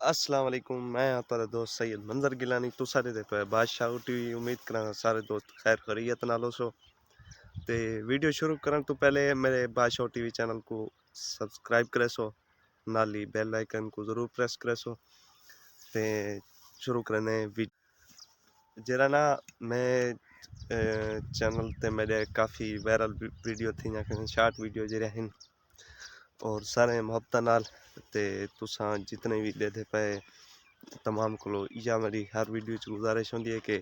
अस्सलाम वालेकुम। मैं आपका दोस्त सैयद मंजर गिलानी तुसा दे पे बादशाह टीवी उम्मीद करा सारे दोस्त खैर खैरियत नालो सो ते वीडियो शुरू करन तो पहले मेरे बादशाह टीवी चैनल को सब्सक्राइब करे सो नाली बेल आइकन को जरूर प्रेस करे सो ते शुरू करने जरा ना मैं चैनल ते मेरे काफ़ी वायरल वीडियो थी या शॉर्ट वीडियो जरा हैं और सारे मोहब्बत नाल ते तुसा जितने भी देते पे तमाम को या मेरी हर वीडियो च गुजारिश होंदी है कि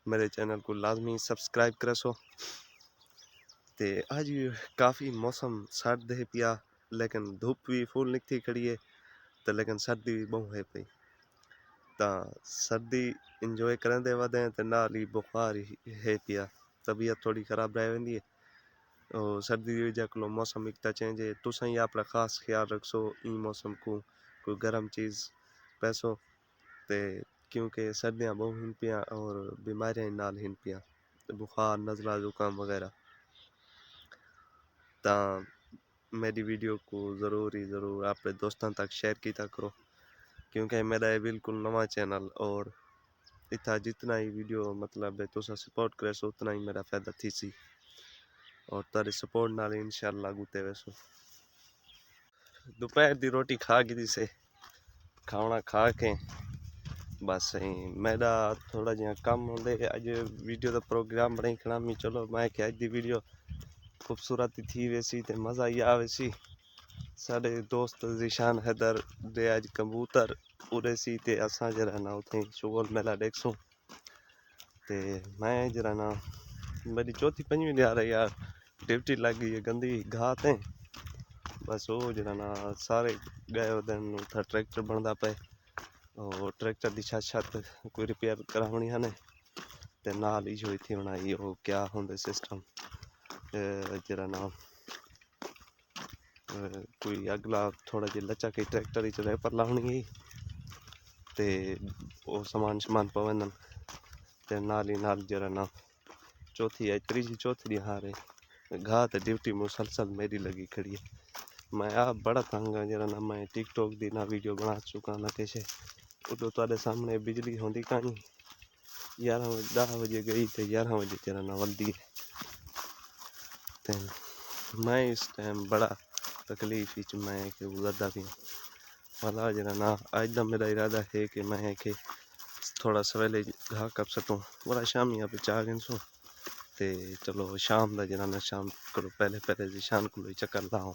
मेरे चैनल को लाजमी सब्सक्राइब करे सो ते आज काफ़ी मौसम सर्द है पिया लेकिन धूप भी फुल निकती खड़ी है तो लेकिन सर्दी भी बहु है पई ता सर्दी इंजॉय करंदे वदे ते नाल ही बुखार है पिया तबीयत थोड़ी खराब रह वेंदी है और सर्दी की वजह को मौसम एक चेंज है तुसा ही अपना खास ख्याल रखो इन मौसम को कोई गर्म चीज़ पैसो ते क्योंकि सर्दियाँ बहुत हिन पिया और बीमारियां नाल हिन पिया बुखार नज़ला जुकाम वगैरह ता मेरी वीडियो को ज़रूर अपने दोस्तों तक शेयर किया करो क्योंकि मेरा ये बिल्कुल नवा चैनल और इतना जितना ही वीडियो मतलब है तुसा सपोर्ट करे सो उतना ही मेरा फ़ायदा थी सी और तारी सपोर्ट नाल इंशाल्लाह गुते वैसो दोपहर दी रोटी खा गई से खाना खा के बस मेरा थोड़ा जिहा कम होंदे अज वीडियो का प्रोग्राम बनाई खड़ा मी चलो मैं कि अज दी वीडियो खूबसूरत थी वैसी ते मज़ा ही आवेसी साढ़े दोस्त जिशान हैदर दे अज कबूतर उड़े सी ते असा जरा ना उथे शुगल मेला देखसूं ते मैं जरा ना मेरी चौथी पंजवीं आ रही यार ड्यूटी लग गई है गंदी घात है बस वो जरा ना सारे गए दिन उठा ट्रैक्टर बनता पे और ट्रैक्टर की छत कोई रिपेयर करानी है ते नाल ही होई थी बनाई वो क्या होंगे सिस्टम जरा ना कोई अगला थोड़ा जी लचा के ट्रैक्टर ही चले पर लानी ते वो समान पवन ते नाल ही नाल जरा ना चौथी है तीसरी चौथी दी हारे घात ड्यूटी मुसलसल मेरी लगी खड़ी है मैं आप बड़ा तंग हाँ जरा ना मैं टिकटॉक दी ना वीडियो बना चुका ना कैसे उदो तुहाडे सामने बिजली होंदी कहीं 10 बजे गई तो 11 बजे जरा ना वल्दी है मैं इस टाइम बड़ा तकलीफ मैं के गुजरदा भी वाला जरा ना आज का मेरा इरादा है कि मैं के थोड़ा सवेले घा कप सकूँ बड़ा शाम यहाँ पे 4 दिन सो ते चलो शाम का जरा ना शाम करो पहले जिशान को चक्कर लाओ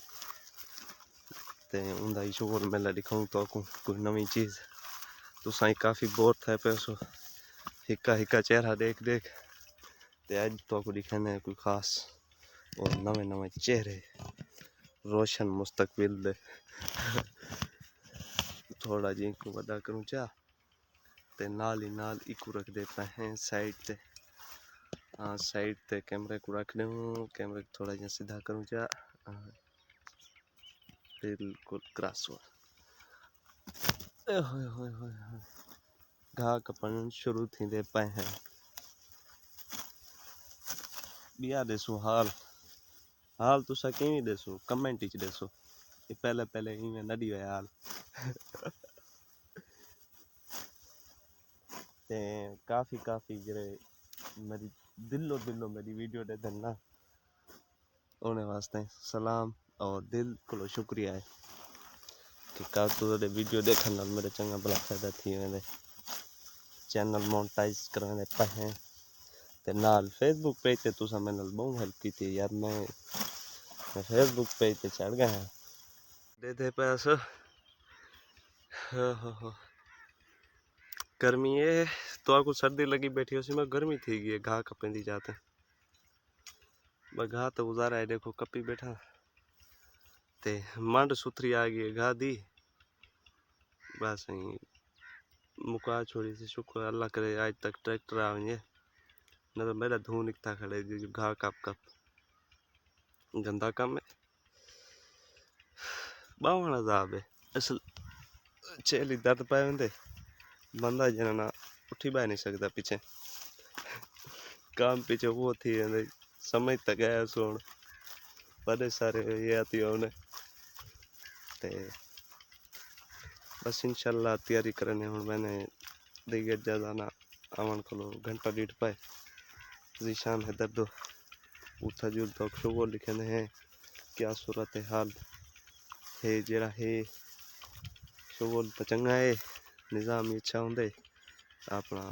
ते उनका ही शोर मेला दिखाऊँ तो कोई नवी चीज़ तो साई काफ़ी बोर थे पे सो हिक्का चेहरा देख ते आज तो को दिखाने कोई खास और नवे चेहरे रोशन मुस्तकबिल दे थोड़ा जी को बड़ा करूँ चाह ते नाल ही नाल इको रख दे पे हैं साइड ते हाँ साइड ते कैमरे को रख दूँ कैमरे को थोड़ा जी सीधा करूँ चाह बिल्कुल क्रॉस हुआ घा कपन शुरू थी दे पे हैं बिया देसू हाल तुसा किवें देसो कमेंट च देसो ये पहले इवें नडी होया हाल ते काफ़ी जरे मेरी दिलो मेरी वीडियो दे देना उन्हें वास्ते सलाम और दिल को शुक्रिया है कि का तुहाडे वीडियो देखने नाल मेरे चंगा भला फायदा थी वेंदे चैनल मोनेटाइज करने पे हैं ते नाल फेसबुक पेज ते तुसा मेरे नाल बहुत हेल्प की थी यार मैं फेसबुक पेज ते चढ़ गया है दे पैसे गर्मी है तो आपको सर्दी लगी बैठी उसी में गर्मी थी गई घा कपेंदी जाते घा तो गुजारा है देखो कपी बैठा ते मंड सुथरी आ गई घा दी बस मुका छोड़ी से शुक्र अल्लाह करे आज तक ट्रैक्टर आवे न तो मेरा धूं निकता खड़े घा कप गंदा काम है बावण अजाब है असल चेली दर्द पाए होंगे बंदा जना उठी बह नहीं सकता पीछे काम पीछे वो थी समझ तक गया सोन बड़े सारे ये आती होने ते बस इंशाल्लाह तैयारी करने हुण मैंने देगे जाना आवन को घंटा डेढ़ पाए जीशान है दर्दो उठा जुल तो शोगो लिखने हैं क्या सूरत हाल है जरा है शोगो तो चंगा है निज़ाम अच्छा होंगे अपना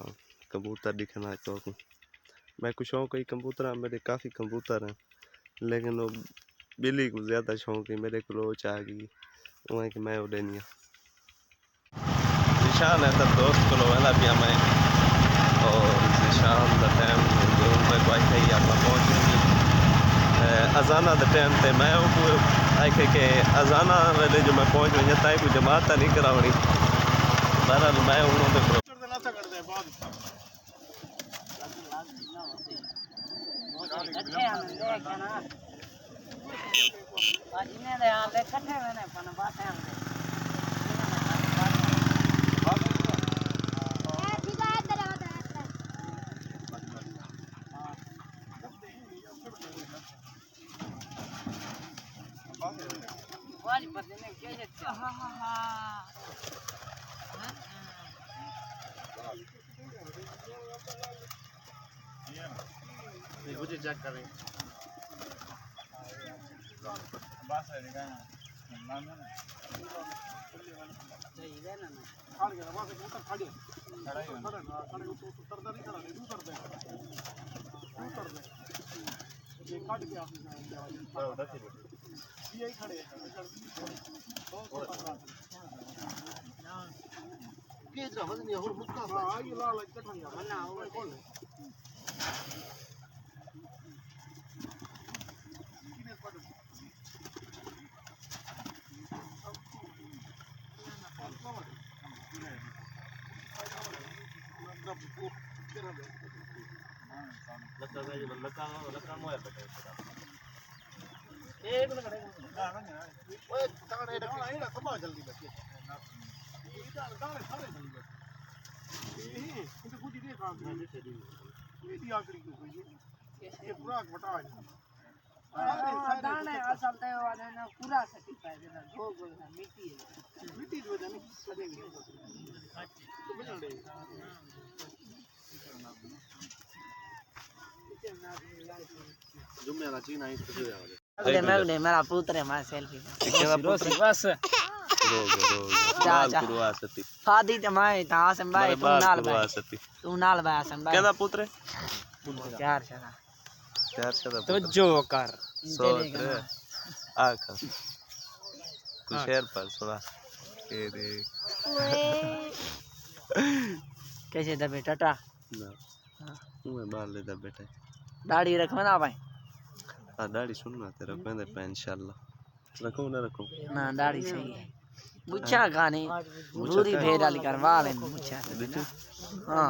कबूतर दिखना तो मैं कुछ शौक ही कबूतर मेरे काफ़ी कबूतर हैं लेकिन वो बिल्ली को ज़्यादा शौक है मेरे को रोच आ गई वहीं कि मैं उड़नी निशान है तो दोस्त को वेला पिया मैं और निशान का टाइम मैं वाई ही आप पहुँच अजाना के टाइम पे मैं आखे के अजाना वेले जो मैं पहुँच वही ताई कोई जमात नहीं करावनी बहरहाल मैं उन्होंने मुझे चेक करें बस है ना ना ना सही है ना खड़ गया बस ऊपर खड़े खड़ा ही खड़ा ना खड़े उतरता नहीं खड़ा नहीं उतर दे ये काट के आपने उधर से यही खड़े हैं के जरा वजन ये और मुक्का हां ये लाल कठनिया बना वो कौन दाने असल ते वाले ना पूरा सर्टिफाइड है दो गोल है मिट्टी जो है जुम्मे वाला चीन आई तो जो अगले मैं मेरा पुत्र है मैं सेल्फी केदा पुत्र बस जा कुरवा सती फादी ते मैं ता से भाई तू नाल भाई से भाई केदा पुत्र चार छना तो जो कर सोच आकर कुछ शेर पर सुना के दे कैसे दबे टटा ना मैं मार लेता बेटा दाढ़ी रखवा ना भाई हां दाढ़ी सुनना तेरा कहंदे पे इंशाल्लाह रखो ना रखो ना दाढ़ी सही है मुच्छा गाने पूरी भेड़ वाली करवा ले मुच्छा हां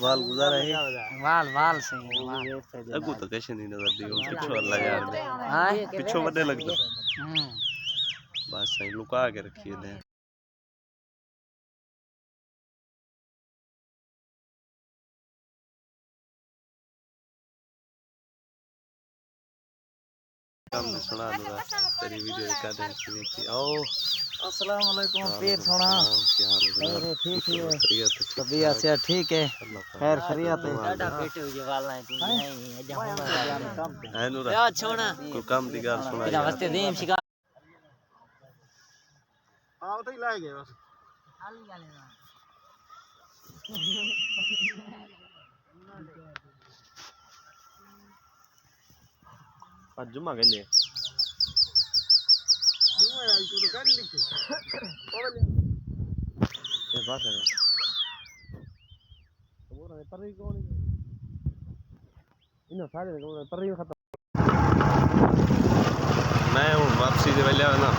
वाल गुजारा है वाल सही वाल अगू तो कैसे नहीं नजर दी वो पिछो अल्लाह यार हां पिछो बड़े लगदो बस सही लुका के रखिए ले काम में सुना दूंगा तेरी वीडियो का देखी थी आओ अस्सलाम वालेकुम फिर सुना अरे ठीक है तबीयत से ठीक है खैर खैरियत है डाटा पेटे हुए वाला है तू नहीं जब है नूरा या छोड़ा को काम दी गाल सुना तेरा वास्ते देम शिका आओ तो ही लाए गए बस हाल गाले आज जुम्मा गले जुम्मा आई तो कर लिखे ये बात है वो रे पर कौन इन सारे पर खत्म मैं हूं वापसी दे वेले ना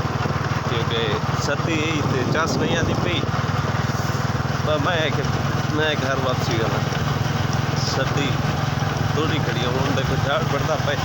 क्योंकि सर्दी ते चांस नहीं आती पई पर मैं घर वापसी करना सर्दी थोड़ी खड़ी हूं देखो झाड़ पड़ता पे